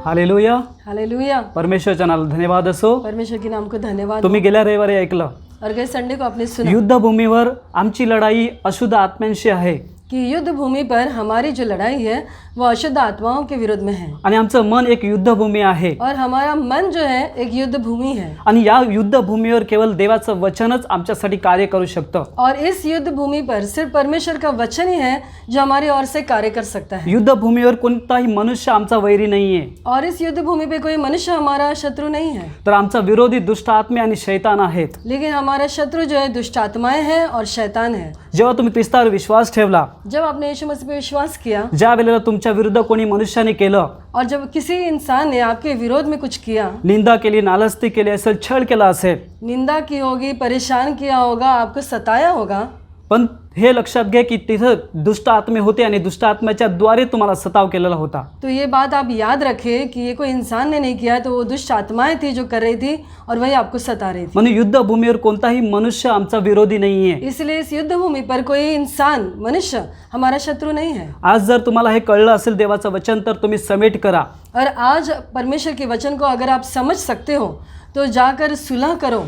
Hallelujah. Hallelujah. परमेश्वरच्या नावाला धन्यवाद असो. परमेश्वर के नाम को धन्यवाद. तुम्ही गेल्या रविवारी ऐकलं और गए संडे को आपने सुना युद्धभूमीवर आमची लढाई अशुद्ध आत्म्यांशी आहे कि युद्ध भूमि पर हमारी जो लड़ाई है वो अशुद्ध आत्माओं के विरोध में है. आणि आमचं मन एक युद्धभूमी आहे और हमारा मन जो है एक युद्ध भूमि है. आणि या युद्धभूमीवर केवळ देवाचं वचनच आमच्यासाठी कार्य करू शकतं. और इस युद्ध भूमि पर सिर्फ परमेश्वर का वचन ही है जो हमारी ओर से कार्य कर सकता है. युद्धभूमीवर कोणताही मनुष्य आमचा वैरी नाहीये. और इस युद्ध भूमि पे कोई मनुष्य हमारा शत्रु नहीं है. तर आमचा विरोधी दुष्ट आत्मे आणि शैतान आहेत. लेकिन हमारा शत्रु जो है दुष्ट आत्माएं हैं और शैतान है. जेव्हा तुम्ही ख्रिस्तावर विश्वास ठेवला, जब आपने यीशु मसीह पे विश्वास किया, ज्या वेळेला तुमच्या विरुद्ध कोणी मनुष्याने केलं, और जब किसी इंसान ने आपके विरोध में कुछ किया, निंदा केली, नालस्ती केली असेल, छळ केला असेल, निंदा की होगी, परेशान किया होगा, आपको सताया होगा, पण हे लक्षात घ्या की तिथं दुष्ट आत्मे होते आणि दुष्ट आत्म्याच्या द्वारे तुम्हाला सताव केलेला होता. तो ये बात आप याद रखें कि ये कोई इंसान ने नहीं किया, तो वो दुष्ट आत्माएं थी जो कर रही थी और वही आपको सता रही थी. म्हणून युद्धभूमीवर कोणताही मनुष्य आमचा विरोधी नाहीये. इसलिए इस युद्ध भूमि पर कोई इंसान मनुष्य हमारा शत्रु नहीं है. आज जर तुम्हाला हे कळलं असेल देवाचं वचन, तर तुम्ही समेट करा. और आज परमेश्वर के वचन को अगर आप समझ सकते हो तो जाकर सुलह करो.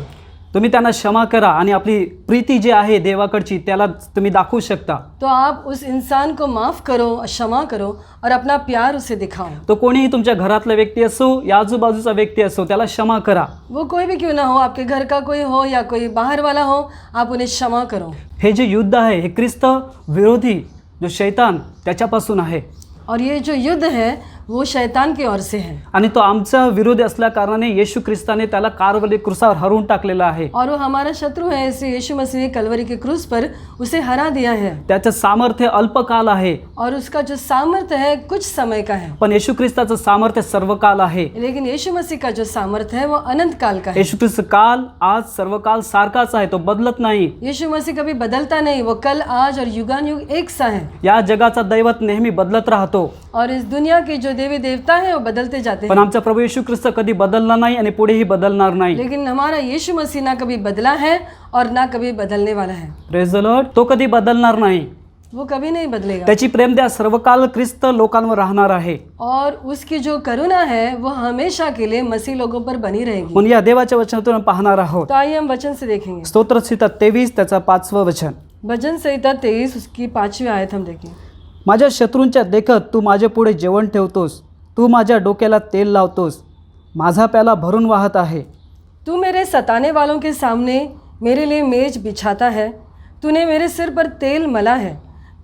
तुम्ही त्यांना क्षमा करा आणि आपली प्रीती जी आहे देवाकडची त्याला तुम्ही दाखवू शकता. तो आप उस इंसान को माफ़ करो, क्षमा करो और अपना प्यार उसे दिखाओ. तो कोणीही तुमच्या घरातला व्यक्ती असो या आजूबाजूचा व्यक्ती असो, त्याला क्षमा करा. वो कोई भी क्यों ना हो, आपके घर का कोई हो या कोई बाहर वाला हो, आप उन्हें क्षमा करो. हे जे युद्ध आहे हे ख्रिस्त विरोधी जो शैतान त्याच्यापासून आहे. और ये जो युद्ध है वो शैतान की ओर से है. आणि तो आमचा विरोधी असल्या कारणाने येशू ख्रिस्ताने त्याला कारवली क्रूसावर हरवून टाकलेला आहे. और वो हमारा शत्रु है, इसलिए यीशु मसीह ने कलवरी के क्रूस पर उसे हरा दिया है. त्याचं सामर्थ्य अल्पकाल आहे, और उसका जो सामर्थ्य है कुछ समय का है. पण येशू ख्रिस्ताचं सामर्थ्य सर्वकाल आहे. लेकिन यीशु मसीह का जो सामर्थ्य है वो अनंत काल का है. येशू ख्रिस्त काल आज सर्वकाल सारखाच आहे, तो बदलत नाही. यीशु मसीह कभी बदलता नहीं, वो कल आज और युगानुयुग एक सा है. या जगाचा दैवत नेहमी बदलत राहतो. और इस दुनिया के जो देवी देवता है वो बदलते जाते पण हैं. आमचा प्रभू येशू ख्रिस्त कधी बदलला नाही आणि पुढेही बदलणार नाही. लेकिन हमारा यीशु मसीह ना कभी बदला है और ना कभी बदलने वाला है. Praise the Lord. तो कधी बदलणार नाही. वो कभी नहीं बदलेगा. त्याची प्रेम द्या सर्वकाल ख्रिस्त लोकांवर राहणार आहे. और उसकी जो करुणा है वो हमेशा के लिए मसीह लोगों पर बनी रहेगी. म्हणून या देवाच्या वचनातून पाहणार आहोत. तो आइए हम वचन से देखेंगे. स्तोत्रसंहिता 23 त्याचा 5वं वचन. भजन संहिता 23 उसकी 5वीं आयत हम देखें. माझ्या शत्रूंच्या देखत तू माझ्या पुढे जेवण ठेवतोस, तू माझ्या डोक्याला तेल लावतोस, माझा प्याला भरून वाहत आहे. तू मेरे सताने वालों के सामने मेरे लिए मेज बिछाता है, तूने मेरे सिर पर तेल मला है,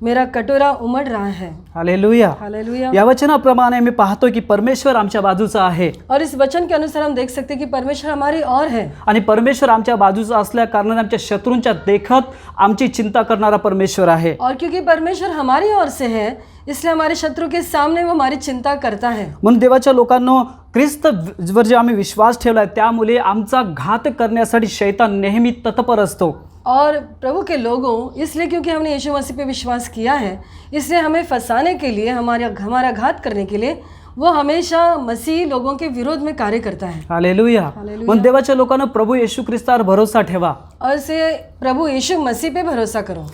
मेरा कटोरा उमड़ रहा है. हालेलुया. हालेलुया. या वचनाप्रमाणे मी पाहतो की परमेश्वर आमच्या बाजूचा आहे. और इस वचन के अनुसार हम देख सकते हैं कि परमेश्वर हमारी ओर है. आणि परमेश्वर आमच्या बाजूचा असल्या कारणाने आमच्या शत्रूंच्या देखत आमची चिंता करणारा परमेश्वर आहे. और क्योंकि परमेश्वर हमारी ओर से है इसलिए हमारे शत्रु के सामने वो हमारी चिंता करता है. म्हणून देवाच्या लोकांनो, ख्रिस्तवर जे आम्ही विश्वास ठेवलाय त्यामुळे आमचा घात करण्यासाठी शैतान नेहमी तत्पर असतो. और प्रभु के लोगों, इसलिए क्योंकि हमने यीशु मसीह पे विश्वास किया है, इसलिए हमें फंसाने के लिए, हमारा घात करने के लिए वो हमेशा मसीह लोगों के विरोध में कार्य करता है. हालेलुया. म्हणून देवाच्या लोकांना प्रभू येशू ख्रिस्तावर भरोसा ठेवा. और से प्रभु यीशु मसीह पे भरोसा करो.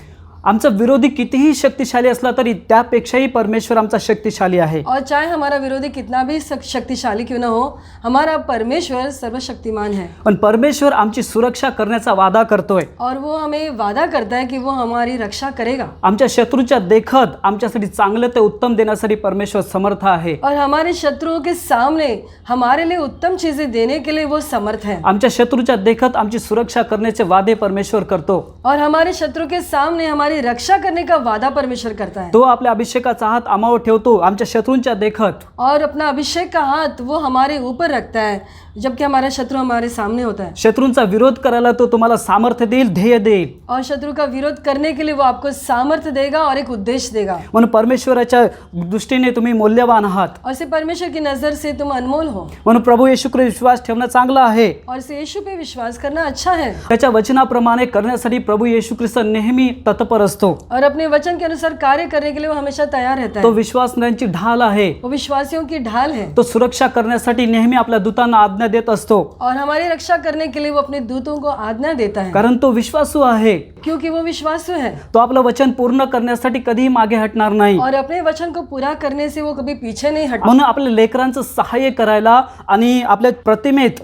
आमचा विरोधी कितीही शक्तिशाली असला तरी त्यापेक्षाही परमेश्वर आमचा शक्तिशाली आहे. और चाहे हमारा विरोधी कितना भी शक्तिशाली क्यों ना हो, हमारा परमेश्वर सर्वशक्तिमान है. पण परमेश्वर आमची सुरक्षा करण्याचा वादा करतोय. और वो हमें वादा करता है कि वो हमारी रक्षा करेगा. आमच्या शत्रूच्या देखत आमच्यासाठी चांगले ते उत्तम देण्यासाठी परमेश्वर समर्थ आहे. और हमारे शत्रुओं के सामने हमारे लिए उत्तम चीजें देने के लिए वो समर्थ है. आमच्या शत्रूच्या देखत आमची सुरक्षा करण्याचे वादे परमेश्वर करतो. और हमारे शत्रु के सामने हमारी रक्षा करने का वादा परमेश्वर करता है. तो आपल्या अभिषेकाचा हात आमावर ठेवतो आमच्या शत्रूंच्या देखत. और अपना अभिषेक का हाथ वो हमारे ऊपर रखता है जबकि हमारा शत्रु हमारे सामने होता है. शत्रूंचा विरोध करायला तो तुम्हाला सामर्थ्य देईल, ध्येय देईल. और शत्रु का विरोध करने के लिए वो आपको सामर्थ्य देगा और एक उद्देश्य देगा. म्हणून परमेश्वराच्या दृष्टीने तुम्ही मौल्यवान आहात. और से परमेश्वर की नजर से तुम अनमोल हो. म्हणून प्रभू येशूकडे विश्वास ठेवणं चांगलं आहे. और से यीशु पे विश्वास करना अच्छा है. त्याच्या वचनाप्रमाणे करण्यासाठी प्रभू येशू ख्रिस्त नेहमी तत्पर तत्पर असतो. और अपने वचन के अनुसार कार्य करने के लिए वो हमेशा तैयार रहता तो है। विश्वासणाऱ्यांची ढाल आहे. वो विश्वासियों की ढाल है तो सुरक्षा करण्यासाठी नेहमी आपल्या दूतांना आज्ञा देत असतो, और हमारी रक्षा करने के लिए वो अपने दूतों को आज्ञा देता है, कारण तो विश्वासू आहे. क्योंकि वो विश्वासु है तो आपलं वचन पूर्ण करण्यासाठी कधीही मागे हटणार नाही. और अपने वचन को पूरा करने से वो कभी पीछे नहीं हटता। म्हणून आपल्या लेकरांचं सहाय्य करायला आणि आपल्या प्रतिमेत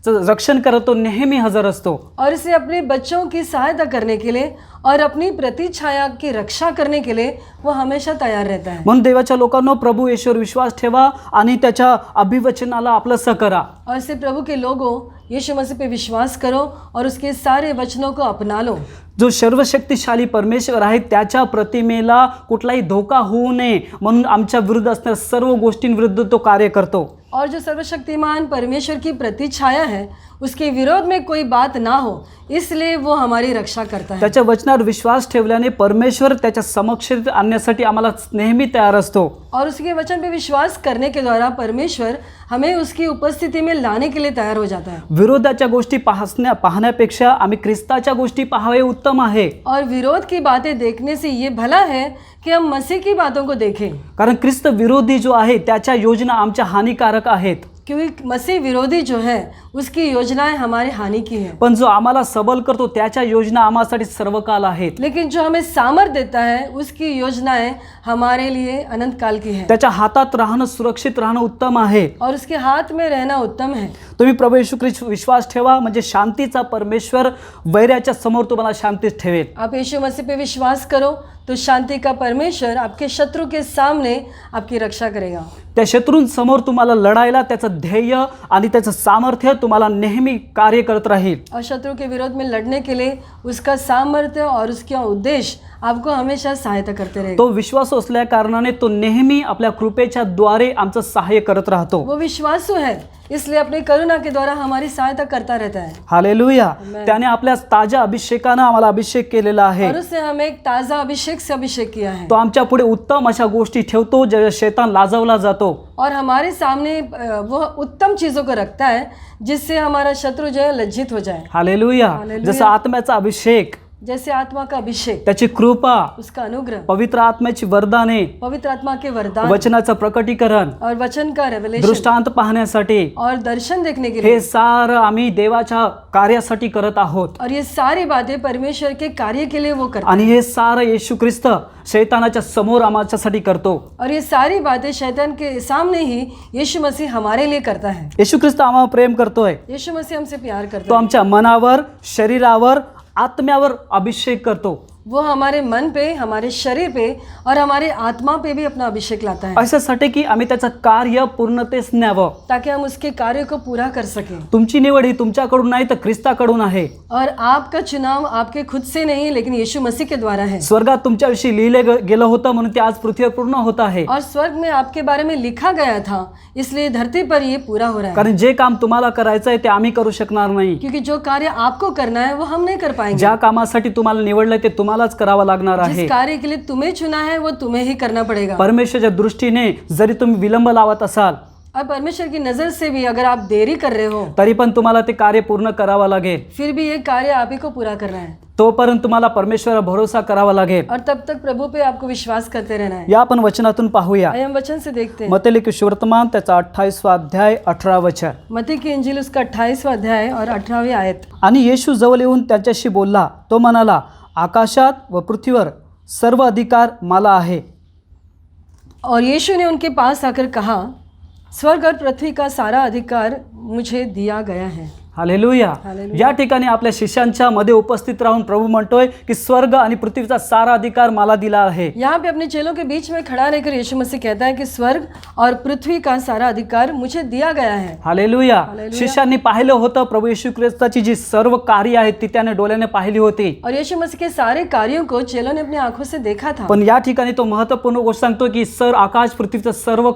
रक्षण करत तो नेहमी हजर असतो. और इसे अपने बच्चों की सहायता करने के लिए और अपनी प्रतिछाया की रक्षा करने के लिए वो हमेशा तैयार रहता है। म्हणून देवाच्या लोकांनो, प्रभू येशूवर विश्वास ठेवा आणि त्याच्या अभिवचनाला आपलंसं करा. और इससे प्रभु के लोगों यीशु मसीह पे विश्वास करो और उसके सारे वचनों को अपना लो। जो सर्वशक्तिशाली परमेश्वर आहे त्याच्या प्रतिमेला कुठलाही धोका होऊ नये म्हणून आमच्या विरुद्ध असणाऱ्या सर्व गोष्टींविरुद्ध तो कार्य करतो. और जो सर्वशक्तिमान परमेश्वर की प्रतिछाया है उसके विरोध में कोई बात ना हो, इसलिए वो हमारी रक्षा करता है। त्याच्या वचनावर विश्वास ठेवल्याने परमेश्वर त्याच्या समक्षेत आणण्यासाठी आम्हाला नेहमी तयार असतो. और उसके वचन पे विश्वास करने के द्वारा परमेश्वर हमें उसकी उपस्थिति में लाने के लिए तैयार हो जाता है। विरोधाच्या गोष्टी पाहण्यापेक्षा आम्ही ख्रिस्ताच्या गोष्टी पाहावे उत्तम आहे. और विरोध की बातें देखने से ये भला है कि हम मसीह की बातों को देखें, कारण ख्रिस्त विरोधी जो आहे त्याच्या योजना आमच्या हानिकारक आहेत. क्योंकि मसीह विरोधी जो है उसकी योजनाएं हमारे हानि की है, पण जो आम्हाला सबल करतो त्याच्या योजना आम्हासाठी सर्वकाल आहेत. लेकिन जो हमें सामर्थ देता है उसकी योजनाएं हमारे लिए अनंत काल की है। त्याच्या हातात राहणं, सुरक्षित राहणं उत्तम आहे. और उसके हाथ में रहना उत्तम है। तुम्ही प्रभू येशू ख्रिस्त विश्वास ठेवा, म्हणजे शांतीचा परमेश्वर वैराच्या समोर तुम्हाला शांतीच ठेवेल. आप यीशु मसीह पे विश्वास करो तो शांति का परमेश्वर आपके शत्रु के सामने आपकी रक्षा करेगा। त्या शत्रूंसमोर तुम्हाला लढायला त्याचं ध्येय आणि त्याचं सामर्थ्य तुम्हाला नेहमी कार्य करत राहील. और शत्रु के विरोध में लड़ने के लिए उसका सामर्थ्य और उसका उद्देश्य आपको हमेशा सहायता करते रहेगा। तो विश्वास असल्या कारणाने तो नेहमी आपल्या कृपेच्या द्वारे आमचं सहाय्य करत राहतो. वो विश्वासु है, इसलिए अपनी करुणा के द्वारा हमारी सहायता करता रहता है। हालेलुया. त्याने आपल्या ताज्या अभिषेकानं आम्हाला अभिषेक केलेला आहे. और उसने हमें एक ताज़ा अभिषेक से अभिषेक किया है। तो आमच्या पुढे उत्तम अशा गोष्टी ठेवतो ज्या शैतान लाजवला जातो. और हमारे सामने वो उत्तम चीज़ों को रखता है जिससे हमारा शत्रु जो है लज्जित हो जाए। हालेलुया. हालेलुया. जसं आत्म्याचा अभिषेक, जैसे आत्मा का अभिषेक, त्याची कृपा, उसका अनुग्रह, पवित्र आत्म्याची वरदाने, पवित्र आत्मा के वरदान वचनाचं प्रकटीकरण, और वचन का रेवलेशन दृष्टांत पाहण्यासाठी और दर्शन देखने के लिए, हे सारं आम्ही देवाच्या कार्यासाठी करत आहोत. और ये सारी बातें परमेश्वर के कार्य के लिए वो करता आणि हे सारं येशू ख्रिस्त शैतानाच्या समोर आमच्यासाठी करतो. है। और ये सारी बातें शैतान के सामने ही यीशु मसीह हमारे लिए करता है। येशू ख्रिस्त आम्हाला प्रेम करतोय. यीशु मसीह हमसे प्यार तो करता है। आमच्या मनावर, शरीरावर, आत्म्यावर अभिषेक करतो. वो हमारे मन पे, हमारे शरीर पे और हमारे आत्मा पे भी अपना अभिषेक लाता है, अशासाठी की आम्ही त्याचं कार्य पूर्णतेस न्यावं. ताकि हम उसके कार्य को पूरा कर सकें। तुमची निवड ही तुमच्याकडून नाही तर ख्रिस्ताकडून आहे. और आपका चुनाव आपके खुद से नहीं लेकिन यीशु मसीह के द्वारा है। स्वर्गात तुमच्याविषयी लिहिले गेलं होतं म्हणून ते आज पृथ्वीवर पूर्ण होत आहे. और स्वर्ग में आपके बारे में लिखा गया था, इसलिए धरती पर ये पूरा हो रहा है। कारण जे काम तुम्हाला करायचं आहे ते आम्ही करू शकणार नाही. क्योंकि जो कार्य आपको करना है वो हम नहीं कर पाएंगे। ज्या कामासाठी तुम्हाला निवडलंय ते तुम्हालाच करावं लागणार आहे. जिस कार्य के लिए तुम्हें चुना है वो तुम्हें ही करना पड़ेगा। परमेश्वराच्या दृष्टीने जरी तुम्ही विलंब लावत असाल और परमेश्वर की नज़र से भी अगर आप देरी कर रहे हो तरी पण तुम्हाला ते कार्य पूर्ण करावं लागेल. फिर भी ये कार्य आप ही को पूरा करना है। तोपर्यंत तुम्हाला परमेश्वरावर भरोसा करावा लागेल. और तब तक प्रभु पे आपको विश्वास करते रहना है। या आपण वचनातून पाहूया. आइए हम वचन से देखते हैं। मत्ती लिखित सुवर्तमान त्याचा 28वां अध्याय 18 वचन. मत्ती की इंजील उसका 28वां अध्याय और 18वीं आयत। आणि येशू जवळ येऊन त्यांच्याशी बोलला. तो म्हणाला, आकाशात व पृथ्वीवर सर्व अधिकार मला आहे. और यीशु ने उनके पास आकर कहा, स्वर्ग और पृथ्वी का सारा अधिकार मुझे दिया गया है। हालेलुया. हालेलुया. या ठिकाणी आपल्या शिष्यांच्या मध्ये उपस्थित राहून प्रभू म्हणतोय की स्वर्ग आणि पृथ्वीचा सारा अधिकार मला दिला आहे. यहाँ पे अपने चेलों के बीच में खड़ा रहकर यीशु मसीह कहता है कि स्वर्ग और पृथ्वी का सारा अधिकार मुझे दिया गया है। हालेलुया. हालेलुया. शिष्यांनी पाहिलं होतं प्रभू येशू ख्रिस्ताची जी सर्व कार्य आहेत ती त्याने डोळ्याने पाहिली होती. और यीशु मसीह के सारे कार्यों को चेलों ने अपनी आंखों से देखा था। पण या ठिकाणी तो महत्त्वपूर्ण गोष्ट सांगतो की आकाश पृथ्वीचा सर्व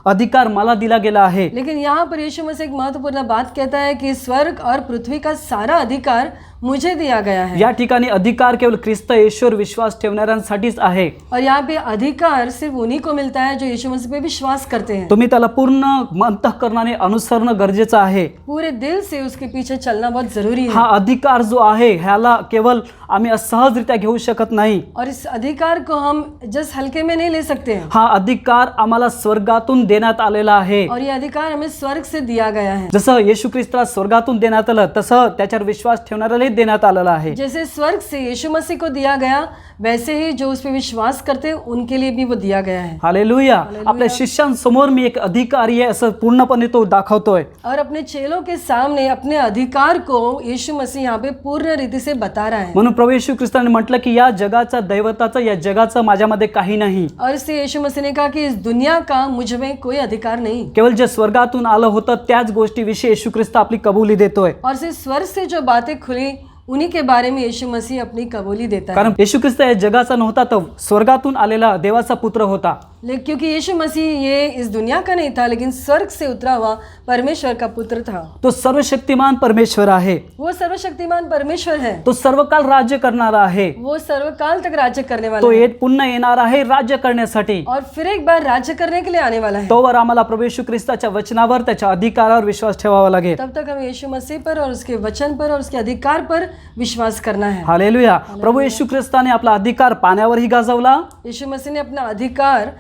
अधिकार मला दिला गेला आहे. लेकिन यहाँ पर यीशु मसीह एक महत्वपूर्ण बात कहता है कि स्वर्ग और पृथ्वी का सारा अधिकार मुझे दिया गया है। या ठिकाणी अधिकार केवळ ख्रिस्त येशूवर विश्वास ठेवणाऱ्यांसाठीच आहे. और यहाँ पे अधिकार सिर्फ उन्हीं को मिलता है जो यीशु मसीह पे विश्वास करते हैं। तुम्ही त्याला पूर्ण अंतःकरणाने अनुसरणं गरजेचं आहे. पूरे दिल से उसके पीछे चलना बहुत जरूरी हा है। अधिकार जो आहे ह्याला केवळ आम्ही सहजरित्या घेऊ शकत नाही. और इस अधिकार को हम जस्ट हल्के में नहीं ले सकते हैं। हा अधिकार आम्हाला स्वर्गातून देण्यात आलेला आहे. और ये अधिकार हमें स्वर्ग से दिया गया है। जसं येशू ख्रिस्ताला स्वर्गातून देण्यात आलं तसं त्याच्यावर विश्वास ठेवणाऱ्यालाही देण्यात आलेला आहे. जैसे स्वर्ग से यीशु मसीह को दिया गया, वैसे ही जो उस पे विश्वास करते हैं उनके लिए भी वो दिया गया है। हालेलुया. आपल्या शिष्यांसमोर मी एक अधिकारी आहे असं पूर्णपणे तो दाखवतोय. और अपने चेलों के सामने अपने अधिकार को यीशु मसीह यहाँ पे पूर्ण रीति से बता रहा है। म्हणून प्रभू येशू ख्रिस्ताने म्हटलं की या जगाचा दैवताचा या जगाचं माझ्यामध्ये काही नाही. और इससे यीशु मसीह ने कहा कि इस दुनिया का मुझ में कोई अधिकार नहीं। केवळ जे स्वर्गातून आलं होतं त्याच गोष्टीविषयी येशू ख्रिस्त आपली कबुली देतोय. और सिर्फ स्वर्ग से जो बातें खुली उन्हीं के बारे में यीशु मसीह अपनी कबूली देता है। कारण येशू ख्रिस्त या जगाचा नव्हता तर स्वर्गातून आलेला देवाचा पुत्र होता. क्योंकि यीशु मसीह ये इस दुनिया का नहीं था, लेकिन स्वर्ग से उतरा हुआ परमेश्वर का पुत्र था। तो सर्वशक्तिमान परमेश्वर आहे. वो सर्वशक्तिमान परमेश्वर है। तो सर्वकाल राज्य करणारा आहे. वो सर्वकाल तक राज्य करने वाला तो है। पुन्हा येणार आहे राज्य करण्यासाठी. और फिर एक बार राज्य करने के लिए आने वाला है। तोवर आम्हाला प्रभू येशू ख्रिस्ताच्या वचनावर त्याच्या अधिकारावर विश्वास ठेवावा लागेल. तब तक हमें यीशु मसीह पर और उसके वचन पर और उसके अधिकार पर विश्वास करना है। हालेलुया. प्रभू येशू ख्रिस्ताने आपला अधिकार पाण्यावरही गाजवला यीशु मसीह ने अपना अधिकार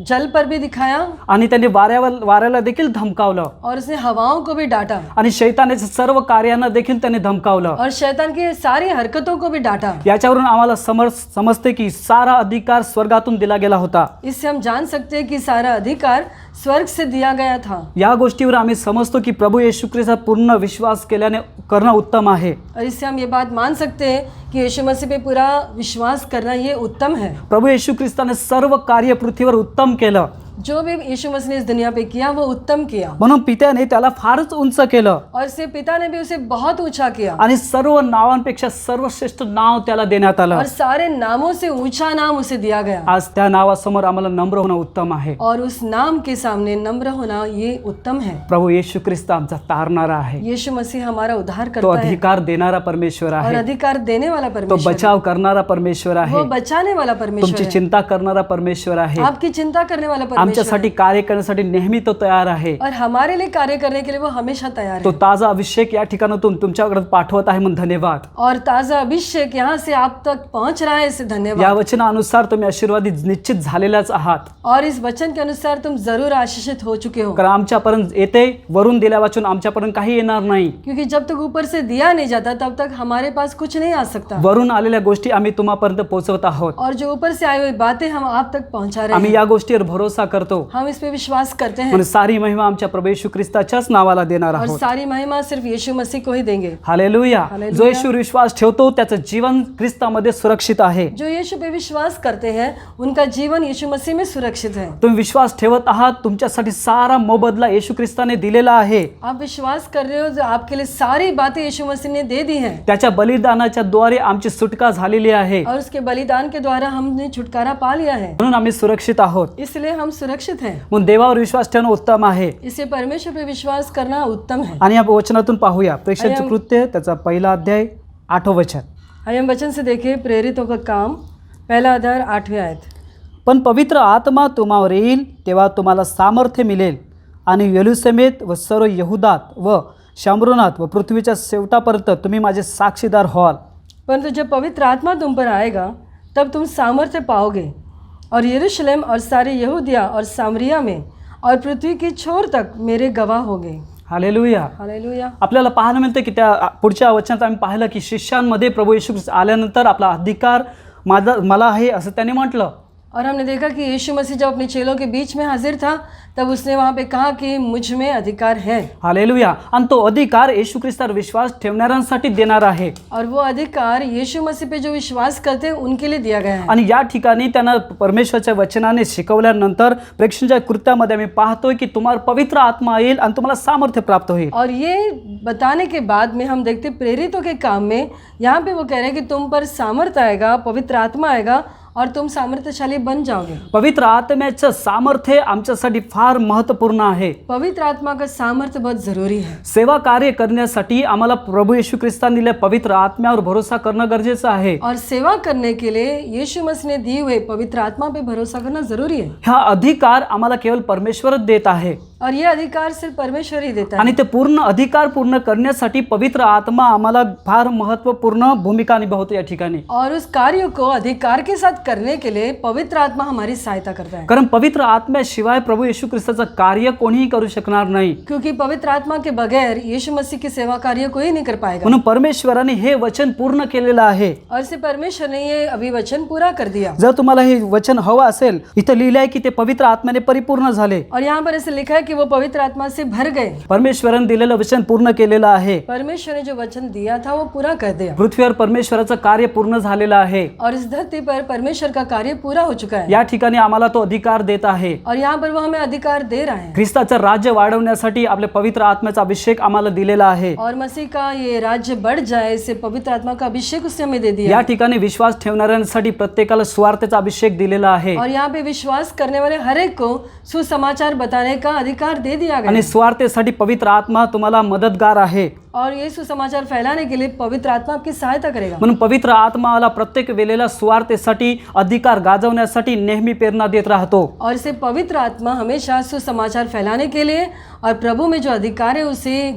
जल पर भी दिखाया आणि त्यांनी वाऱ्याला देखील धमकावलं और उसने हवाओं को भी डांटा आणि शैतानाच्या सर्व कार्यांना देखील त्याने धमकावलं. और शैतान की सारी हरकतों को भी डांटा। याच्यावरून आम्हाला समजते की सारा अधिकार स्वर्गातून दिला गेला होता. इससे हम जान सकते हैं कि सारा अधिकार स्वर्ग से दिया गया था। या गोष्टीवर आम्ही समजतो की प्रभू येशू ख्रिस्तावर पूर्ण विश्वास केल्याने करणं उत्तम आहे. और इससे हम ये बात मान सकते हैं कि यीशु मसीह पे पूरा विश्वास करना ये उत्तम है। प्रभू येशू ख्रिस्ताने सर्व कार्य पृथ्वीवर उत्तम केलं. जो भी यीशु मसीह ने इस दुनिया पे किया वो उत्तम किया। म्हणून पित्याने त्याला फारच उंच केलं और इससे पिता ने भी उसे बहुत ऊंचा किया। आणि सर्व नावांपेक्षा सर्वश्रेष्ठ नाव त्याला देण्यात आलं. और सारे नामों से ऊंचा नाम उसे दिया गया। आज त्या नावासमोर आम्हाला नम्र होणं उत्तम आहे. और उस नाम के सामने नम्र होना ये उत्तम है। प्रभू येशू ख्रिस्त आमचा तारणारा आहे. यीशु मसीह हमारा उद्धार तो करता है अधिकार देणारा परमेश्वर और आहे. अधिकार देने वाला तो परमेश्वर बचाव करणारा परमेश्वर है। आहे. वो बचाने वाला परमेश्वर तुमची है। चिंता करणारा परमेश्वर आहे. आपकी चिंता करने वाला परमेश्वर आमच्यासाठी है। कार्य करण्यासाठी नेहमी तो तयार आहे. और हमारे लिए कार्य करने के लिए वो हमेशा तैयार तो है। ताजा अभिषेक या ठिकाणातून तुमच्याकडे पाठवत आहे म्हणून धन्यवाद. और ताजा अभिषेक यहाँ से आप तक पहुँच रहा है, इससे या धन्यवाद। वचनानुसार तुम्ही आशीर्वादित निश्चित झालेलाच आहात. और इस वचन के अनुसार तुम जरूर आशीषित हो चुके हो। कारण आमच्यापर्यंत येते वरून दिल्या वाचून आमच्यापर्यंत काही येणार नाही. क्योंकि जब तक ऊपर से दिया नहीं जाता तब तक हमारे पास कुछ नहीं आ सकता। वरून आलेल्या गोष्टी आम्ही तुम्हापर्यंत पोहोचवत आहोत. और जो ऊपर से आई हुई बातें हम आप तक पहुंचा रहे आम्ही हैं, या गोष्टीवर भरोसा करतो. हम इस पे विश्वास करते हैं। म्हणून सारी महिमा आमच्या प्रभू येशू ख्रिस्ताच्याच नावाला देणार और आहोत. सारी महिमा सिर्फ यीशु मसीह को ही देंगे। हालेलुया. हालेलुया. जो येशूवर विश्वास ठेवतो त्याचं जीवन ख्रिस्तामध्ये सुरक्षित आहे. जो यीशु पे विश्वास करते हैं उनका जीवन यीशु मसीह में सुरक्षित है। तुम्ही विश्वास ठेवत आहात. तुमच्यासाठी सारा मोबदला येशू ख्रिस्ताने दिलेला आहे. आप विश्वास कर रहे हो, जो आपके लिए सारी बातें यीशु मसीह ने दे दी हैं। त्याच्या बलिदानाच्या द्वारे आमची सुटका झालेली आहे. और उसके बलिदान के द्वारा हमने छुटकारा पा लिया है, म्हणून आम्ही सुरक्षित आहोत. इसलिए हम सुरक्षित हैं। म्हणून देवावर विश्वास ठेवणं उत्तम आहे. इससे परमेश्वर पे विश्वास करना उत्तम है। आणि या वचनातून पाहूया प्रेषितांचे कृत्य त्याचा पहिला अध्याय 8 वचन. आइए हम वचन से देखें प्रेरितों का काम, पहला अध्याय 8वीं आयत। पण पवित्र आत्मा तुम्हावर येईल तेव्हा तुम्हाला सामर्थ्य मिळेल आणि येरुशलेमेत व सर्व यहुदात व शामरोनात व पृथ्वीच्या शेवटापर्यंत तुम्ही माझे साक्षीदार व्हाल. परंतु जब पवित्र आत्मा तुम पर आएगा तब तुम सामर्थ्य पाओगे और यरूशलेम और सारे यहूदिया और सामरिया में और पृथ्वी की छोर तक मेरे गवाह होगे। हालेलुया. हालेलुया। आपल्याला पाहायला मिळतं की त्या पुढच्या वचनात आम्ही पाहिलं की शिष्यांमध्ये प्रभू येशू ख्रिस्त आल्यानंतर आपला अधिकार मला आहे असं त्यांनी म्हटलं. और हमने देखा कि यीशु मसीह जब अपने चेलों के बीच में हाजिर था तब उसने वहाँ पे कहा कि मुझ में अधिकार है। हालेलुया. आणि तो अधिकार येशू ख्रिस्तावर विश्वास ठेवणाऱ्यांसाठी देणार आहे. और वो अधिकार यीशु मसीह पे जो विश्वास करते हैं उनके लिए दिया गया है। आणि या ठिकाणी त्यांना परमेश्वराच्या वचनाने शिकवल्यानंतर प्रेक्षणीच्या कृत्यामध्ये आम्ही पाहतोय की तुम्हाला पवित्र आत्मा येईल आणि तुम्हाला सामर्थ्य प्राप्त होईल. और ये बताने के बाद में हम देखते प्रेरितों के काम में यहाँ पे वो कह रहे हैं कि तुम पर सामर्थ्य आएगा, पवित्र आत्मा आएगा और तुम सामर्थ्यशाली बन जाओगे। पवित्र आत्म्याचं सामर्थ्य आमच्यासाठी फार महत्त्वपूर्ण आहे। पवित्र आत्मा का सामर्थ्य बहुत जरूरी है। सेवा कार्य करण्यासाठी आम्हाला प्रभू येशू ख्रिस्तांनी दिलेल्या पवित्र आत्म्यावर भरोसा करणं गरजेचं आहे। और सेवा करने के लिए यीशु मसीह ने दिए हुए पवित्र आत्मा पे भरोसा करना जरूरी है। हा अधिकार आम्हाला केवळ परमेश्वरच देत आहे और ये अधिकार सिर्फ परमेश्वर ही देता है। आणि ते पूर्ण अधिकार पूर्ण करण्यासाठी पवित्र आत्मा आम्हाला फार महत्त्वपूर्ण भूमिका निभावतो या ठिकाणी। और उस कार्य को अधिकार के साथ करने के लिए पवित्र आत्मा हमारी सहायता करता है। कारण पवित्र आत्म्याशिवाय प्रभू येशू ख्रिस्ताचं कार्य कोणीही करू शकणार नाही। क्योंकि पवित्र आत्मा के बगैर यीशु मसीह की सेवा कार्य कोई नहीं कर पाएगा। म्हणून परमेश्वराने हे वचन पूर्ण केलेलं आहे। और इसे परमेश्वर ने ये अभिवचन पूरा कर दिया। जर तुम्हाला हे वचन हवं असेल, इथं लिहिलं आहे की ते पवित्र आत्म्याने परिपूर्ण झाले। और यहाँ पर ऐसे लिखा है कि वो पवित्र आत्मा से भर गए। परमेश्वराने दिलेलं वचन पूर्ण केलेलं आहे। परमेश्वर ने जो वचन दिया था वो पूरा कर दिया। पृथ्वीवर परमेश्वराचं कार्य पूर्ण झालेलं आहे। और इस धरती पर परमेश्वर का कार्य पूरा हो चुका है। या ठिकाणी आम्हाला तो अधिकार देत आहे। और यहाँ पर वो हमें अधिकार दे रहा है। ख्रिस्ताचं राज्य वाढवण्यासाठी आपल्या पवित्र आत्म्याचा अभिषेक आम्हाला दिलेला आहे। और मसीह का ये राज्य बढ़ जाए, इसे पवित्र आत्मा का अभिषेक उसने हमें दे दिया। या ठिकाणी विश्वास ठेवणाऱ्यांसाठी प्रत्येकाला स्वार्थाचा अभिषेक दिलेला आहे। और यहाँ पे विश्वास करने वाले हर एक को सुसमाचार बताने का अधिकार दे दिया गया। आणि स्वार्थेसाठी पवित्र आत्मा तुम्हाला मदतगार आहे। और ये सुसमाचार फैलाने के लिए पवित्र आत्मा आपकी सहायता करेगा। म्हणून पवित्र आत्मा आला प्रत्येक वेळेला स्वार्थेसाठी अधिकार गाजवण्यासाठी नेहमी प्रेरणा देत राहतो। और इसे पवित्र आत्मा हमेशा सुसमाचार फैलाने के लिए और प्रभु में जो अधिकार है उसे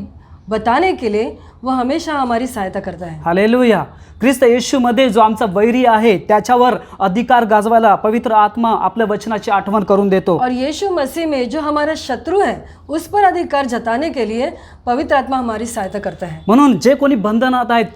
बताने के लिए वो हमेशा हमारी सहायता करता है। हालेलुया। ख्रिस्त येशूमध्ये जो आमचा वैरी आहे त्याच्यावर अधिकार गाजवायला पवित्र आत्मा आपल्या वचनाची आठवण करून देतो। और यीशु मसीह में जो हमारा शत्रु है उस पर अधिकार जताने के लिए पवित्र आत्मा हमारी सहायता करता है। म्हणून जे कोणी बंधनात आहेत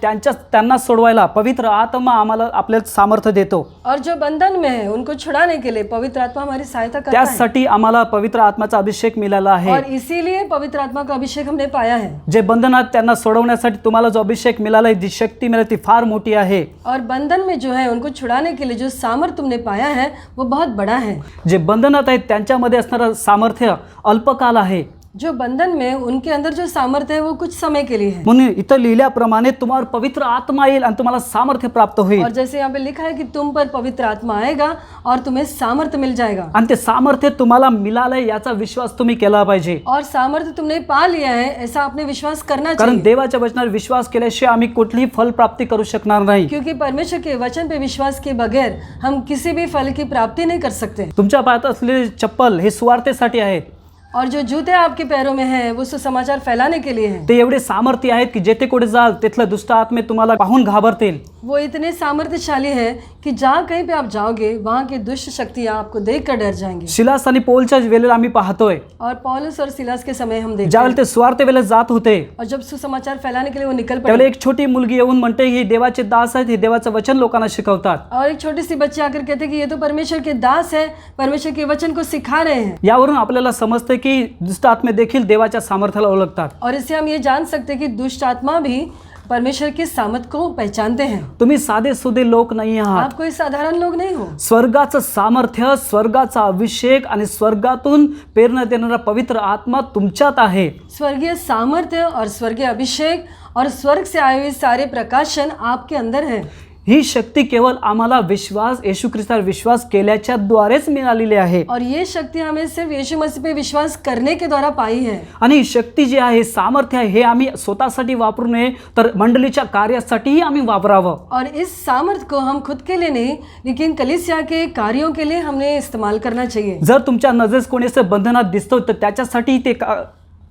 त्यांना सोडवायला पवित्र आत्मा आम्हाला आपल्याला सामर्थ्य देतो। और जो बंधन में है उनको छुड़ाने के लिए पवित्र आत्मा हमारी सहायता करता है। त्यासाठी आम्हाला पवित्र आत्म्याचा अभिषेक मिळाला आहे। और इसीलिए पवित्र आत्मा का अभिषेक हमने पाया है। जे बंधनात त्यांना सोडवण्यासाठी तुम्हाला जो अभिषेक मिळाला, जी शक्ती मिळाली ती फार मोठी आहे। और बंधन में जो है उनको छुड़ाने के लिए जो सामर्थ्य तुमने पाया है वो बहुत बड़ा है। जे बंधनात आहेत त्यांच्यामध्ये असणारं सामर्थ्य अल्पकाल आहे। जो बंधन में उनके अंदर जो सामर्थ्य है वो कुछ समय के लिए है। म्हणून इथं लिहिल्याप्रमाणे तुम्हावर पवित्र आत्मा येईल आणि तुम्हाला सामर्थ्य प्राप्त होईल। और जैसे यहाँ पे लिखा है कि तुम पर पवित्र आत्मा आएगा और तुम्हें सामर्थ्य मिल जाएगा। आणि ते सामर्थ्य तुम्हाला मिळालंय याचा विश्वास तुम्ही केला पाहिजे। और सामर्थ्य तुमने पा लिया है ऐसा आपने विश्वास करना कारण चाहिए। देवाच्या वचनावर विश्वास केल्याशिवाय आम्ही कुठलीही फल प्राप्ती करू शकणार नाही। क्योंकि परमेश्वर के वचन पे विश्वास के बगैर हम किसी भी फल की प्राप्ति नहीं कर सकते। तुमच्या पायात असलेले चप्पल हे स्वार्थेसाठी आहेत। और जो जूते आपके पैरों में हैं वो सुसमाचार फैलाने के लिए हैं। ते एवढे सामर्थ्य आहेत की जेथे कुठे जाल तिथलं दुष्ट आत्मे तुम्हाला पाहून घाबरतील। वो इतने सामर्थ्यशाली है कि जहाँ कहीं पे आप जाओगे वहाँ की दुष्ट शक्तियाँ आपको देखकर डर जाएंगी। शिलास आणि पौलच्या वेळेला आम्ही पाहतोय, और पौलुस और सिलास के समय हम देखते ज्यावेळेला ते स्वार्थ वेळेला जात होते और जब सुसमाचार फैलाने के लिए वो निकल त्यावेळेला पड़े एक छोटी मुलगी येऊन म्हणते हे देवाचे दास आहेत, हे देवाचं वचन लोकांना शिकवतात। और एक छोटी सी बच्ची आकर कहते कि ये तो परमेश्वर के दास है, परमेश्वर के वचन को सिखा रहे हैं। यावरून आपल्याला समजते की दुष्ट आत्मे देखील देवाच्या सामर्थ्याला ओळखतात। और इससे हम ये जान सकते हैं कि दुष्ट आत्मा भी परमेश्वर के सामर्थ को पहचानते हैं। तुम्ही साधे सुधे लोक नाही आहात। आप कोई साधारण लोग नहीं हो। स्वर्गाचं सामर्थ्य, स्वर्गाचा अभिषेक आणि स्वर्गातून प्रेरणा देणारा पवित्र आत्मा तुमच्यात आहे। स्वर्गीय सामर्थ्य और स्वर्गीय अभिषेक और स्वर्ग से आए हुए सारे प्रकाशन आपके अंदर है। ही शक्ती केवळ आम्हाला विश्वास येशू ख्रिस्तावर विश्वास केल्याच्या द्वारेच मिळालेली आहे। और ये शक्ति हमें सिर्फ यीशु मसीह पे विश्वास करने के द्वारा पाई है। आणि ही शक्ती जी आहे, सामर्थ्य आहे, हे आम्ही स्वतःसाठी वापरू नये तर मंडळीच्या कार्यासाठीही आम्ही वापरावं। और इस सामर्थ्य को हम खुद के लिए नहीं लेकिन कलीसिया के कार्यों के लिए हमने इस्तेमाल करना चाहिए। जर तुमच्या नजरेस कोणी असं बंधनात दिसतो तर त्याच्यासाठी ते